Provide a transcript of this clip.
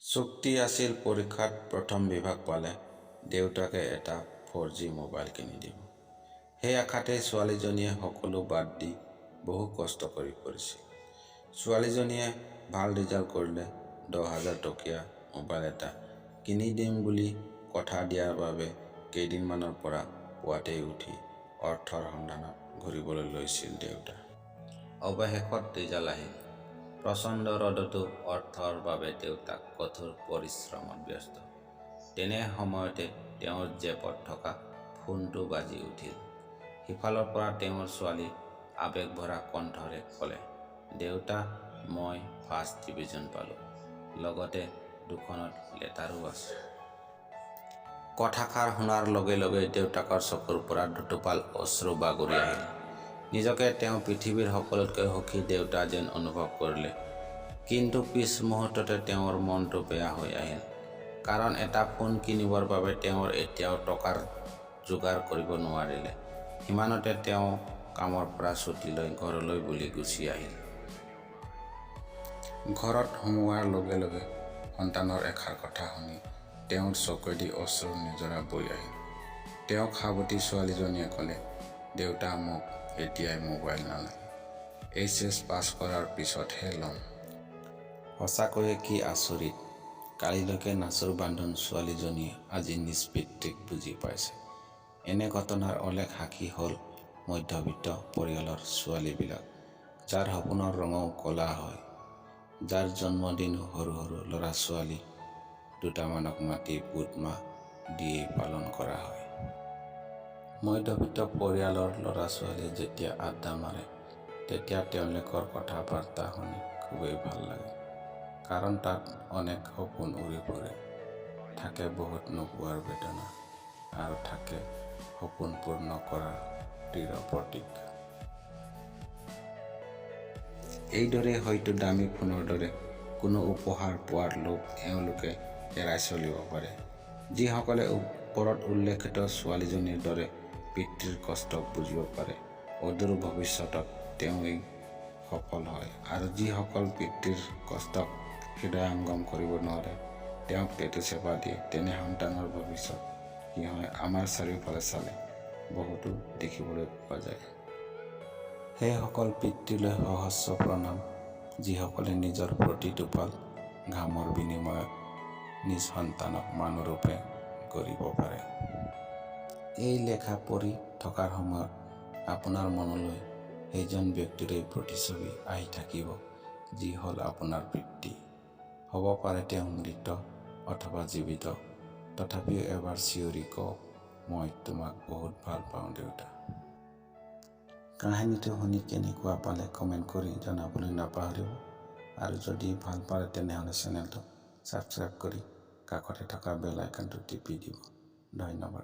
চুক্তি আছিল পৰীক্ষাত প্ৰথম বিভাগ পালে দেউতাকে এটা 4G মোবাইল কিনি দিব। সেই আশাতেই ছোৱালীজনীয়ে সকলো বাদ দি বহু কষ্ট কৰি পঢ়িছিল। ছোৱালীজনীয়ে ভাল ৰিজাল্ট কৰিলে 10,000 টকীয়া মোবাইল এটা কিনি দিম বুলি কথা দিয়াৰ বাবে কেইদিনমানৰ পৰা পুৱাতেই উঠি অৰ্থৰ সন্ধানত ঘূৰিবলৈ লৈছিল দেউতা। অৱশেষত ৰিজাল্ট আহিল। প্ৰচণ্ড ৰ'দতো অৰ্থৰ বাবে দেউতাক কঠোৰ পৰিশ্ৰমত ব্যস্ত। তেনে সময়তে তেওঁৰ জেপত থকা ফোনটো বাজি উঠিল। সিফালৰ পৰা তেওঁৰ ছোৱালী আৱেগভৰা কণ্ঠৰে ক'লে, দেউতা, মই ফাৰ্ষ্ট ডিভিজন পালোঁ, লগতে 2খনত লেটাৰো আছে। কথাষাৰ শুনাৰ লগে লগে দেউতাকৰ চকুৰ পৰা দুটোপাল অশ্ৰু বাগৰি আহিল। নিজকে তেওঁ পৃথিৱীৰ সকলোতকৈ সুখী দেউতা যেন অনুভৱ কৰিলে। কিন্তু পিছ মুহূৰ্ততে তেওঁৰ মনটো বেয়া হৈ আহিল। কাৰণ এটা ফোন কিনিবৰ বাবে তেওঁৰ এতিয়াও টকাৰ যোগাৰ কৰিব নোৱাৰিলে। সিমানতে তেওঁ কামৰ পৰা ছুটী লৈ ঘৰলৈ বুলি গুচি আহিল। ঘৰত সোমোৱাৰ লগে লগে সন্তানৰ এষাৰ কথা শুনি তেওঁৰ চকুৱেদি অশ্ৰুৰ নিজৰা বৈ আহিল। তেওঁক সাৱটি ছোৱালীজনীয়ে ক'লে, দেউতা, মোক এতিয়াই মোবাইল নালাগে, HS পাছ কৰাৰ পিছতহে ল'ম। সঁচাকৈয়ে কি আচৰিত, কালিলৈকে নাচোৰ বান্ধোন ছোৱালীজনীয়ে আজি নিজ পিতৃক বুজি পাইছে। এনে ঘটনাৰ অলেখ সাক্ষী হ'ল মধ্যবিত্ত পৰিয়ালৰ ছোৱালীবিলাক, যাৰ সপোনৰ ৰঙও ক'লা হয়, যাৰ জন্মদিনো সৰু সৰু ল'ৰা ছোৱালী দুটামানক মাতি বুট মাহ দিয়েই পালন কৰা হয়। মধ্যবিত্ত পৰিয়ালৰ ল'ৰা ছোৱালীয়ে যেতিয়া আড্ডা মাৰে তেতিয়া তেওঁলোকৰ কথা বাৰ্তা শুনি খুবেই ভাল লাগে। কাৰণ তাত অনেক সপোন উৰি ফুৰে, থাকে বহুত নোপোৱাৰ বেদনা, আৰু থাকে সপোন পূৰ্ণ কৰাৰ দৃঢ় প্ৰতিজ্ঞা। এইদৰে হয়তো দামী ফোনৰ দৰে কোনো উপহাৰ পোৱাৰ লোভ এওঁলোকে এৰাই চলিব পাৰে। যিসকলে ওপৰত উল্লেখিত ছোৱালীজনীৰ দৰে পিতৃৰ কষ্টক বুজিব পাৰে, অদূৰ ভৱিষ্যতত তেওঁই সফল হয়। আৰু যিসকল পিতৃৰ কষ্টক হৃদয়ংগম কৰিব নোৱাৰে, তেওঁক টেটু চেপা দিয়ে, তেনে সন্তানৰ ভৱিষ্যত কি হয় আমাৰ চাৰিওফালে চালে বহুতো দেখিবলৈ পোৱা যায়। সেইসকল পিতৃলৈ সহস্ৰ প্ৰণাম, যিসকলে নিজৰ প্ৰতিটোপাল ঘামৰ বিনিময়ত নিজ সন্তানক মানুহৰূপে গঢ়িব পাৰে। এই লেখা পঢ়ি থকাৰ সময়ত আপোনাৰ মনলৈ সেইজন ব্যক্তিৰে প্ৰতিচ্ছবি আহি থাকিব, যি হ'ল আপোনাৰ পিতৃ। হ'ব পাৰে তেওঁ মৃত অথবা জীৱিত, তথাপিও এবাৰ চিঞৰি কওক, মই তোমাক বহুত ভাল পাওঁ দেউতা। কাহিনীটো শুনি কেনেকুৱা পালে কমেণ্ট কৰি জনাবলৈ নাপাহৰিব। আৰু যদি ভাল পালে তেনেহ'লে চেনেলটো ছাবস্ক্ৰাইব কৰি কাষতে থকা বেল আইকনটো টিপি দিব। ধন্যবাদ।